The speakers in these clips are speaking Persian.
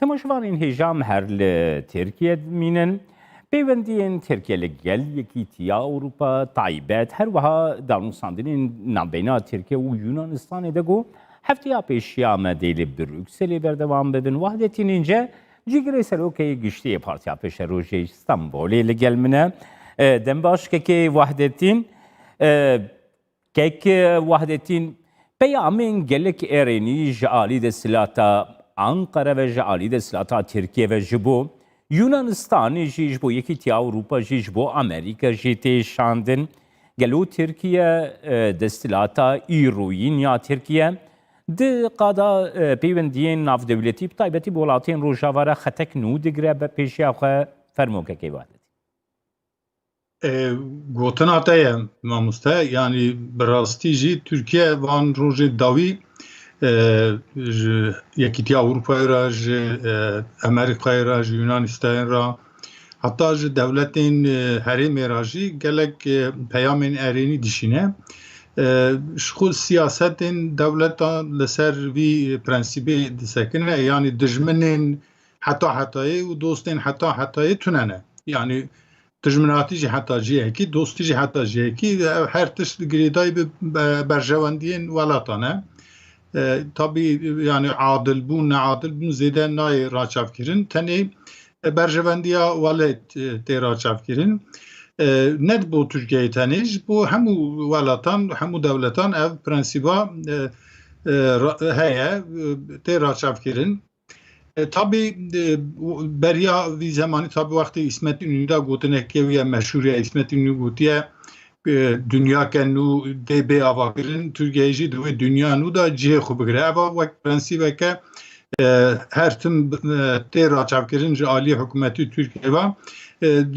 تماشاوان هێژام هەر لە ترکیە مینن پەیوەندیên Tirkiye li gel Yekîtiya Ewropa taybet her wiha danûstandinên navbeyna Tirkiye û Yunanistanê de got hefteya pêşiya me dê li Brükselê berdewam bibin wehdetîn înce cîgirê serokê giştiyê Partiya Pêşerojê Stenbolê li gel min e dembaşkekê wehdetîn kek wehdetîn peyamên gelek êrênî ji alî desthilata Ankara ve ji alî desthilata Tirkiye ve ji bo Yunanistanê jî ji bo Yekîtiya Ewropa jî ji bo Amerîka jî tê şandin. Gelo Tirkiye desthilata îroyîn ya Tirkiye di qada peywendiyên navdewletî bi taybetî bi welatiyên rojavara xetek nû digire be pêşiya xwe fermokekê vadetî. Gotina te ye mamoste yanî bi rastî jî Tirkiye van rojê dawî ji Yekîtiya Ewropayê ra ji Amerîkayê ra ji Yunanistanê ra heta ji dewletên herêmê ra jî gelek peyamên erênî dişîne ji xwe siyasetên dewletan li ser vî prensîbê disekine yanî dijminên heta hetayê û dostên heta hetayê tune ne yanî dijminatî jî heta ciyekî dostî jî heta ciyekî her tişt girêdayî bi berjewendiyên welatan e tabii yani adil bûn neadil bûn zêde nayê raçavkirin tenê berjevendiya welat tê raçavkirin ne bo Tirkiyeyê tenê ji bo hemû welatan hemû dewletan ev prensîba heye tê raçavkirin tabii beriya vî zemanî tabii wextê İsmet İnönü da gotinekê wî meşhûr ye İsmet İnönü gotiye dünya ke nû dê bê avakirin Tirkiyeyê jî di wê dünya nû da cihê xwe bigire eva wek prensîbeke her tim tê raçavkirin ji aliyê hikûmetî Tirkiye ve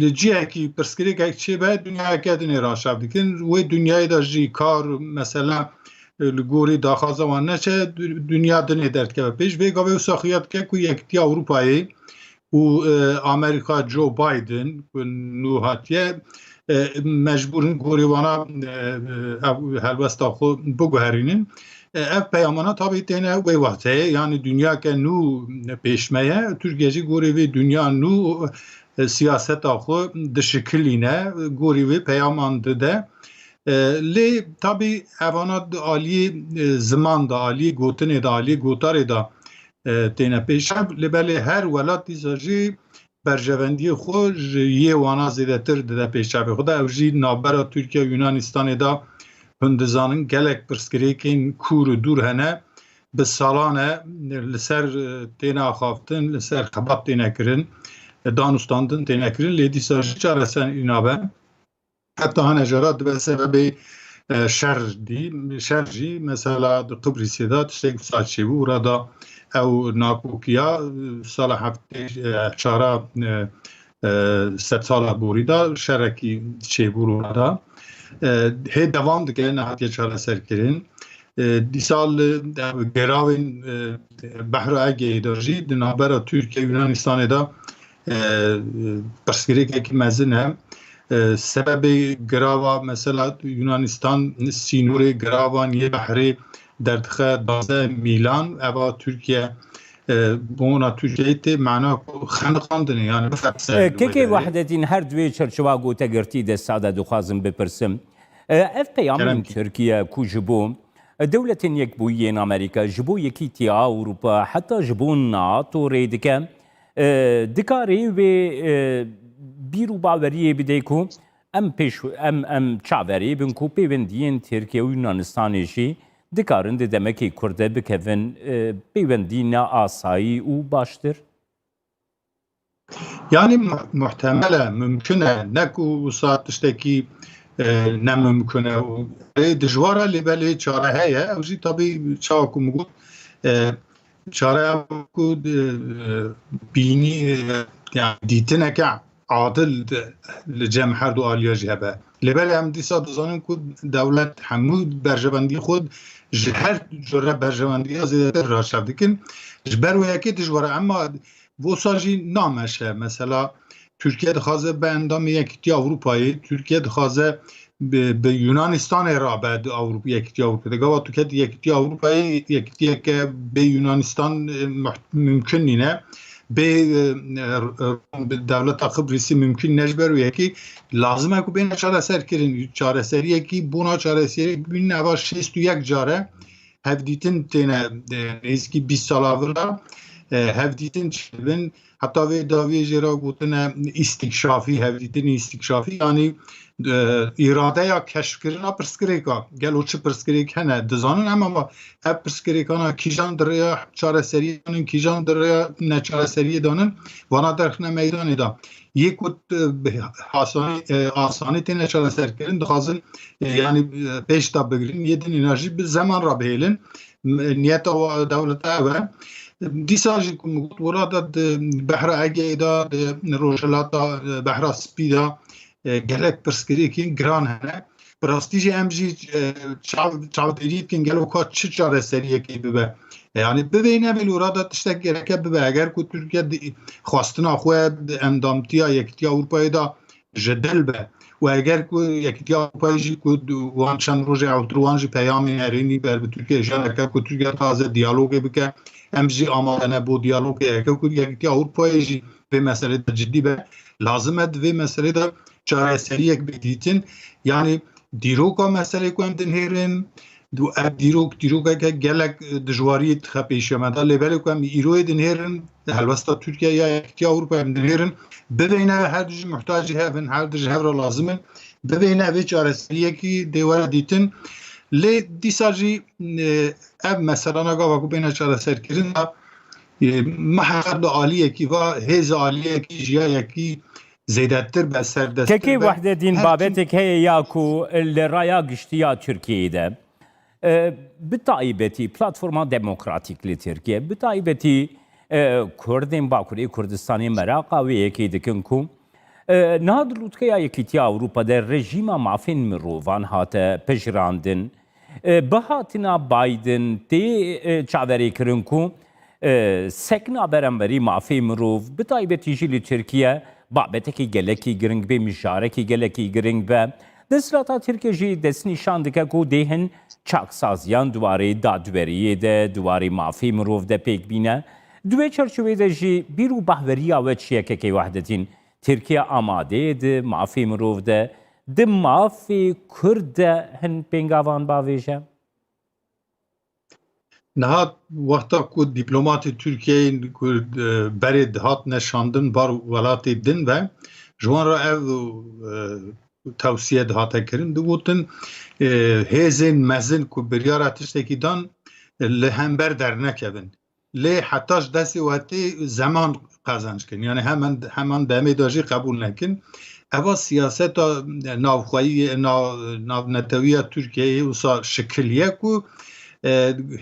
li cihekî pirsgirêkek çêbe dünyayeke dinê raçav dikin wê dünyayê da jî kar mesela li gorî daxwaza wan neçe dünya dinê derdkeve pêş vê gavê wisa xuya dike ku Yekîtiya Ewropayê û Amerîka Joe Biden nû hatiye mecburin gorîvana helbesta xwe biguherînin ev peyamana tabii têne wê wexteyê yanî dünyake nû pêşmeye Tirkiye jî gorî vê dünya nû siyaseta xwe dişikilîne gorî vê peyaman dide lê tabii evana aliyê ziman da aliyê gotinê da aliyê gotarê da têne pêşev lê belê her welat dîsa jî berjevendiyê xwe ji yê wana zêdetir dide pêşevê xwe de ev jî navbera Tirkiye Yunanistanê da hûn dizanin gelek pirsgirêkên kûr û dûr hene bi salan e li ser têne axaftin li ser xebat têne kirin danûstandin têne kirin lê dîsa jî çareser înabe heta hene jara dibe sebebê şer jî mesela di Qibrîsê da tiştek wisa çêbû orada ew nakokiya sala heftê çara sed sala borî da şerekî çêbû orada hê devam dike nehatiye çareserkirin dîsal geravên Behra Egeyê de jî di navbera Tirkiye Yunanistanê da pirsgirêkekî mezin e sebebê girava mesela Yunanistan sînorê giravan yê Behrê derdixe 12 milan eva Tirkiye bona Tirkiyeyê tê mena xeniqandinê yani kekê wehdetîn her divê çerçeva gotegirtî destsa de dixwazim bipirsim ev peyamên Tirkiye ku ji bo dewletên yekbûyiyên Amerîka ji bo Yekîtiya Ewropa heta ji bo NATO rê dike dikarê wê bîr û baweriyê bide ku em çaverê bin ku peywendiyên Tirkiye û Yunanistanê jî dikarin di demekê Kurde bikevin peywendî ne asayî û baştir? Yani muhtemele mümkün e ne ku wisa tiştekî ne mümkün e dijwar e lê belê çare heye ew jî tabii çawa ku min got çare ku bînî yani dîtineke adil li cem her du aliya jî hebe lê belê em dîsa dizanin ku dewlet hemû berjevendiyê xwe ji her cure berjevendiya zêdetir raçav dikin ji ber wê yekê dijwar e ama wisa jî nameşe mesela Tirkiye dixwaze bi endamê Yekîtiya Ewropayê Tirkiye dixwaze bi Yunanistanê ra be di Yekîtiya Ewropayê gava tu ket Yekîtiya Ewropayê yekîtiyeke bê Yunanistan mümkün nîne به دولت قبرسی ممکن نجبر و یکی لازمه که بین چاره سر کرن چاره سری یکی بونا چاره سری بین نوا 61 جاره هفدیتن تینه نیزکی 20 سال اول هفدیتن چلبن حتی وی داوی جرا گوتن استکشافی هفدیتن استکشافی یعنی اراده یا کشف کردن پرسکریکا گلو چه پرسکریک هنه دزانن اما پرسکریکانا کیجان دریا چاره سری دانن کیجان دریا نه چاره سری دانن وانا درخنه میدانی دا یک آسانی تینه چاره سر کردن دخوازن یعنی پیش تا بگیرین یه دن انرژی به زمان را بهیلن نیت دولت اوه دیساجی که مگود ورادت بحر اگه دا روشلات بحر سپیدا گلک پرسکری که گران هنه براستیجی امجی چاو دیدید که گلو که چه چاره سریه که ببه یعنی ببینه بلورادا تشتک گرکه ببه اگر که ترکیه خواستنا خواه اندامتیا یکتیا اروپایی دا جدل به و اگر که یکتیا اروپایی جی که وانچن روژه اوتروانجی پیامی هرینی بر به ترکیه جانکه که ترکیه تازه دیالوگی بکه امجی آمادنه بو دیالوگی که یکتیا اروپایی جی به مسئله جدی به لازمه به مسئله دا چاره سری یک بدیتن یعنی دیروکا مسئله که هم دنهیرن دو دیروکا که گلک دجواری تخپیش مده لیبلی که هم ایروی دنهیرن هلوستا ترکیه یا اکتیا اروپا هم دنهیرن ببینه هر دوش محتاجی هفن هر دوش هفر لازمه ببینه وی چاره سری یکی دیوار دیتن لی دیساجی اب مثلا نگاه وکو بینه چاره سر کرن محقق عالیه کی و هیز عالیه کی جیا یکی زیادتر به سر دست که وحده دین بابتك هي ياكو الرايا قشتيا تركيا ده بتايبتي بلاتفورما ديمقراطيك لتركيا بتايبتي كردين باكوري كردستاني مراقا ويكي دكنكو نهاد لوتكيا يكيتيا اوروبا ده رژیما مافین مروفان هاته پجراندن بهاتنا بايدن تي چاوري کرنكو سكنا برنبري مافی مروف بتايبتي جي لتركيا بابتکی گلکی گرنگ به مشارکی گلکی گرنگ به دستراتا ترکیه جی دست نشان دکه کو دهن چاکسازیان دواره دادوریه ده دواره مافی مروف ده پیک بینه دوی چرچوه ده جی بیرو بحوری آوه چیه که وحدتین ترکیه آماده ده مافی مروف ده مافی کرد هن پینگاوان باویجه نهاد وقتا که دیپلمات ترکیه برید هات نشاندن بار ولات دن و جوان را او توصیه هات کرن دوتن هزین مزن که بریار اتشتکی دان لهمبر در نکبن لی حتاش دستی وقتی زمان قازنش کن یعنی همان دمی داجی قبول نکن اوا سیاست ناوخوایی ناونتوی ترکیه و شکلیه که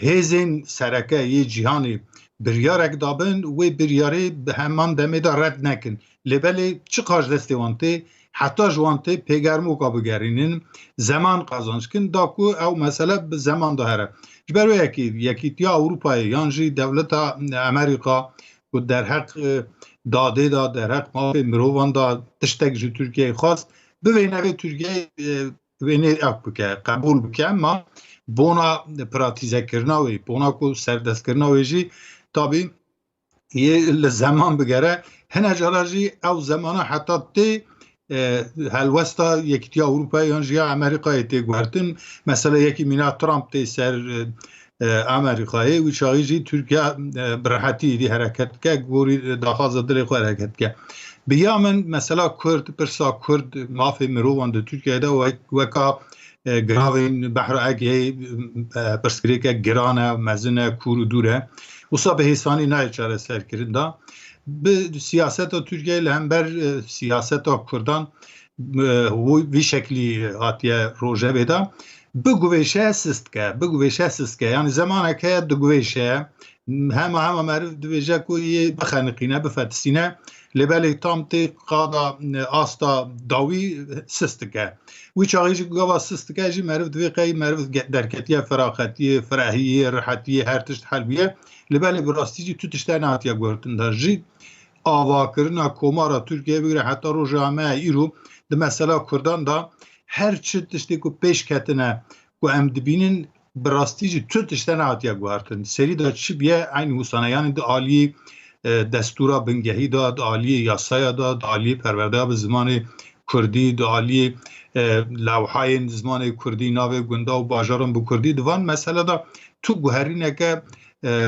هزین سرکه یه جهانی بریارک دابن و بریاری به همان دمه دا رد نکن لبلی چه قاش دستی وانته حتی جوانته پیگرمو که بگرینن زمان قازانش کن دا که او مسئله به زمان دا هره جبرو یکی تیا اروپای یانجی دولت امریکا که در حق داده دا در حق مافی مروان دا تشتک جو ترکیه خواست ببینه ترکیه بینه اک بکه قبول بکه اما بونا پراتیزه کرناوی بونا کو سردست کرناوی جی تابی یه زمان بگره هنه جارا جی او زمانه حتی تی هلوستا یکتیا اروپایی هنج یا امریکایی تی گوهرتن مثلا یکی مینا ترامپ تی سر امریکایی و چاقی جی ترکیه برحتی دی حرکت که گوری داخواز دلی خو حرکت که بیا من مثلا کرد پرسا کرد مافی مروان ده ترکیه ده وکا گراوین بحر اگه پرسکری که گرانه مزنه کور و دوره وصا به حسانی نه چاره سر کرده به سیاست ترکیه لهمبر سیاست کردان وی شکلی آتیه روژه بده بگویشه سست که یعنی زمانه که دگویشه همه معروف دویجه که یه بخنقینه بفتسینه لبلی تام تی قادا آستا داوی سست که وی چاقیجی گوا سست که جی معروف دوی قی معروف درکتیه فراختی فرحیه راحتیه هر تشت حلبیه لبلی براستی جی تو تشتر نهاتیه گورتن در جی آوا کرنا کومارا ترکیه بگیره حتی رو جامعه ایرو ده مثلا کردان دا هر چه تشتی که پیش کتنه که ام دبینن براستی جی تو تشتر نهاتیه گورتن سری دا چی بیه این حسانه یعنی دا آلی دستورا بنگهی داد، عالی یاسای داد، عالی پرورده به زمان کردی، عالی لوحای زمان کردی ناو گنده و باجارم به کردی دوان مسئله دا تو گوهرینه که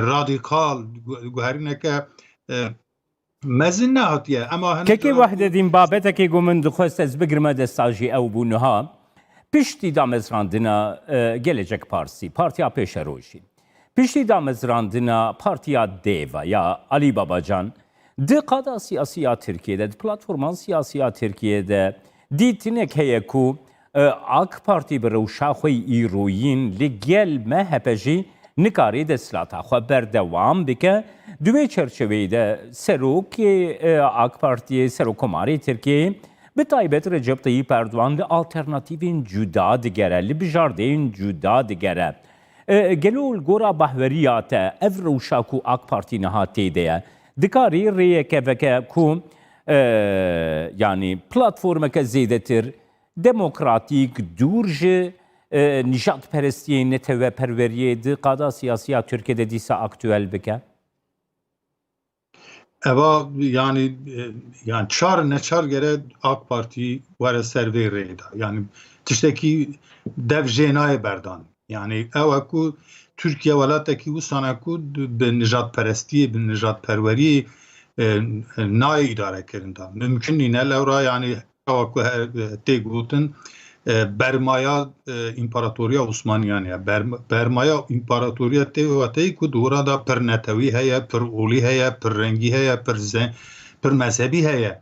رادیکال گوهرینه که مزن نهاتیه اما که وحده دین بابته که گومن دخواست از بگرمه دستاجی او بونها پشتی دامزراندنا گلجک پارتیا پیش روشی پشتی دامزراندنا پارتیا دیوا یا علی بابا جان ده قادا سیاسیا ترکیه ده پلاتفورمان سیاسیا ترکیه ده دیتنک هیه کو آک پارتی بروشا خوی ایروین لگل مهپجی نکاری دستلاتا خو بردوام بکه دوی چرچوی ده سروکی آک پارتی سروکماری ترکیه به تایبت رجب طیب اردوان ده آلترناتیوین جدا دگره لبجاردین جدا دگره گلول گورا بحوریات اف روشاکو آک پارتی نهاتی ده دکاری ریه که وکه کو yani platformeke zêdetir demokratîk dûr ji nijadperestiyê neteweperweriyê di qada siyasiya Tirkiyeyê dîsa aktüel bike? Eva yani çar neçar gere AK Parti were ser vê rêda. Yani tiştekî dev jênayê berdan. Yani ew ku Türkiye welatekî wisa ku bi nijadperestiyê bi nijadperweriyê نای اداره کردن ممکن نیست لورا یعنی که تیگوتن برمایا امپراتوریا عثمانیانه برمایا امپراتوریا تیواتی که دورا دا پر نتوی هیا پر اولی هیا پر رنگی هیا پر مذهبی هیا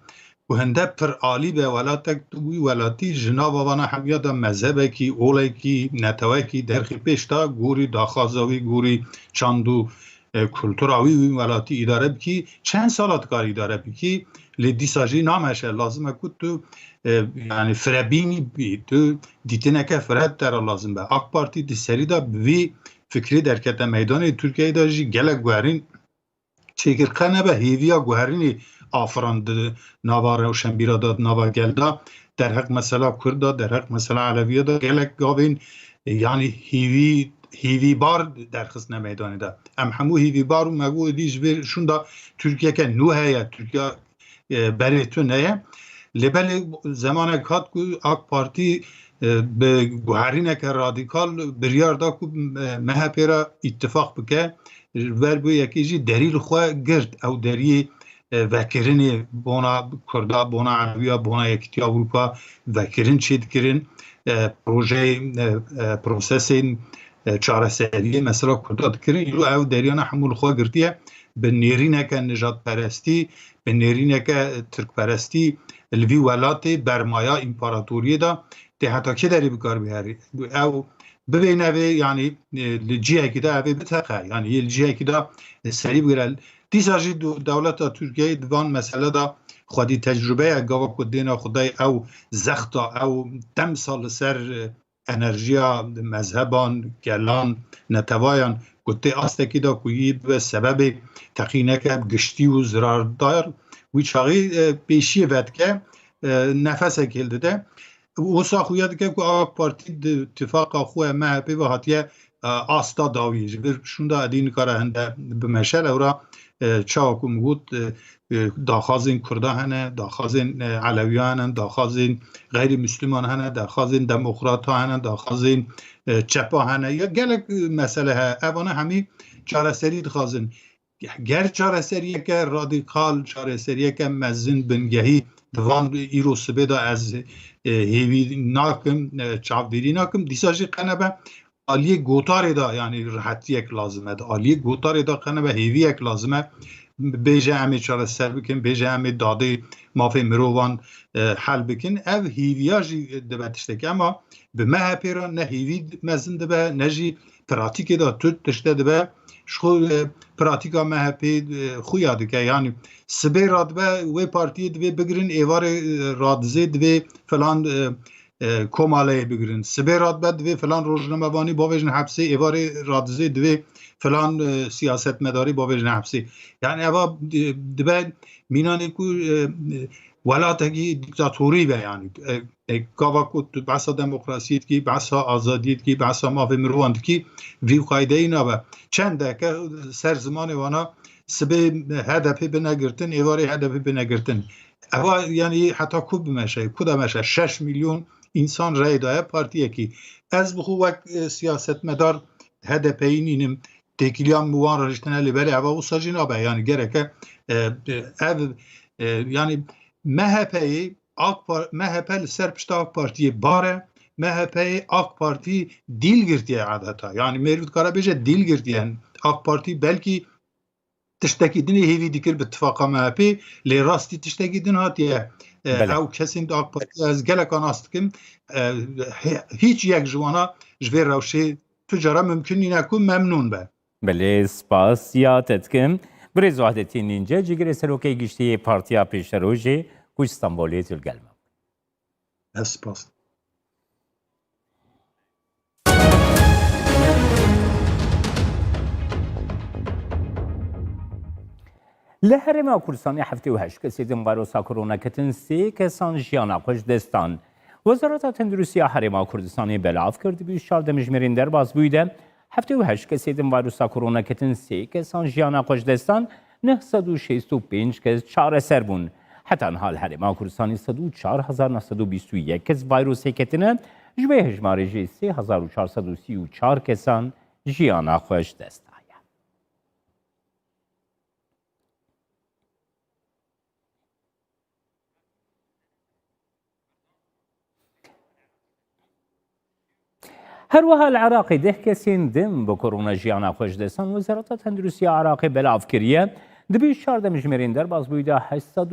و هنده پر عالی به ولاتک توی ولاتی جناب وانا حقیقتا دا مذهبه کی اولی کی نتوی کی درخی پیشتا گوری داخازاوی گوری چاندو کلتوراوی ولاتی اداره بکی چند سالات کار اداره بکی لدیساجی نامشه لازمه که تو yani فربینی بی تو دیتنه که فرد در لازم به AK Parti دی سری دا بی فکری درکت میدان ترکیه دا جی گله گوهرین چیکر کنه به هیویا گوهرینی آفراند ناواره و شنبیرا داد ناوا گلدا در حق مثلا کرد در حق مثلا علویه دا گله گاوین yani هیوی بار در خصنه میدانی دا ام همو هیوی بار و مگو دیج بیر شون دا ترکیه که نو هیا ترکیه بری تو نه لبل زمان کات کو آک پارتی به گوهرینه که رادیکال بریار دا کو مهپیرا اتفاق بکه ور بو یکی جی دلیل خواه گرد او دری وکرینی بونا کردا بونا عربیا بونا یکتی اروپا وکرین چید کرین پروسسین چارەسەریە مەسەلا کوردا دکردن ئیرۆ ئەو دەریانە هەموو لەخوا گرتیە بە نێرینەکە نژادپەرستی بە نێرینەکە ترکپەرستی لڤی وەلاتێ بەرمایا ئیمپاراتۆریەدا تێ هەتاکێ دەری بکار بهێری ئەو ببینەوێ یعنی li cihekî da evê bitexe yani yê li cihekî da serî bigire dîsa jî dewleta Tirkiyeyê divan mesele da xwedî tecrübeya gava ku dêna xudayê ew zexta ew demsa li ser انرژیا مذهبان گلان نتوایان گوته آستکی دا کویی به سبب تقینه که گشتی و زراردار وی چاقی پیشی ود که نفس کلده ده و ساخویت که آق پارتی اتفاق خواه محبه و حتیه آستا داویج شونده ادین کاره هنده بمشل اورا چاکم گود داخازین کرده هنه داخازین علویان هنه داخازین غیر مسلمان هنه داخازین دموکرات هنه داخازین چپا هنه یا گلک مسئله ها اوانه همی چاره سری دخازین گر چاره سریه که رادیکال چاره سریه که مزین بنگهی دوان ایرو سبه دا از هیوی ناکم چاودیری ناکم دیساجی قنبه آلیه گوتاری دا یعنی راحتی یک لازمه دا آلیه گوتاری دا قنبه هیوی یک لازمه بیجه همی چاره سر بکن بیجه همی داده مافی مروان حل بکن او هیویاجی دبتشته که اما به مه پیرا نه هیوی مزن دبه نه جی پراتیک دا تو تشته دبه شخو پراتیکا مه پی خویاده که یعنی سبه رادبه و پارتی دوی بگرین ایوار رادزه دوی فلان کوماله بگیرن سبه رادبه دوی فلان روزنامه‌وانی باوجن حبسی ایوار رادزه دوی فلان سیاست مداری باوجن حبسی یعنی اوا دبه مینانی کو ولاتگی دیکتاتوری به یعنی گاوا کو بحثا دموکراسیت کی بحثا آزادیت کی بحثا مافی مروند کی وی قاعده اینا و چنده که سر زمان وانا سبه هدفی بنگرتن ایواری هدفی بنگرتن اوا یعنی حتی کوب بمشه کودا مشه 6 میلیون انسان رای داره پارتیه کی از بخو وقت سیاست مدار هدفی نینم تکیلیان موان رجتنه لیبری اوا او ساجین آبه یعنی گره که yani MHP'yi MHP serpişte AK Parti'yi bare MHP'yi AK Parti dil girdiye adeta. Yani Mevlüt Karabéje dil girdiyen AK Parti belki tişteki dini hevi dikir bittifaka MHP li rasti tişteki din hatiye ev kesin de AK Parti az gelekan astikim hiç yek jwana jver rewşê tücara mümkün nine ku memnun be. بله سپاس یا تدکم برز وحدتی نینجا جگر سروکی گشتی پارتیا پیش روژه کوچ استانبولی تلگلم Spas. لهرما کورسانی هفته و هشت کسی دم ویروسا کرونا کتن سی کسان جیانا خوش دستان وزارت تندرستی هرما کردستانی بلاف کرد بیش 14 مجمرین در باز بوده هفته و هشت کسی دم ویروسا کرونا کتن سی کسان جیانا خوش دستان 965 کس چهار سر بون حتی حال هرما کردستانی 104,921 کس ویروسی کتنه جوه هجمارجی 3,434 کسان جیانا خوش دستان هروها العراقي ده كسين دم بكورونا جيانا خوش دستان وزارة تندرسي عراقي بلاف كريه دبي 14 مجمرين در باز بويدا 800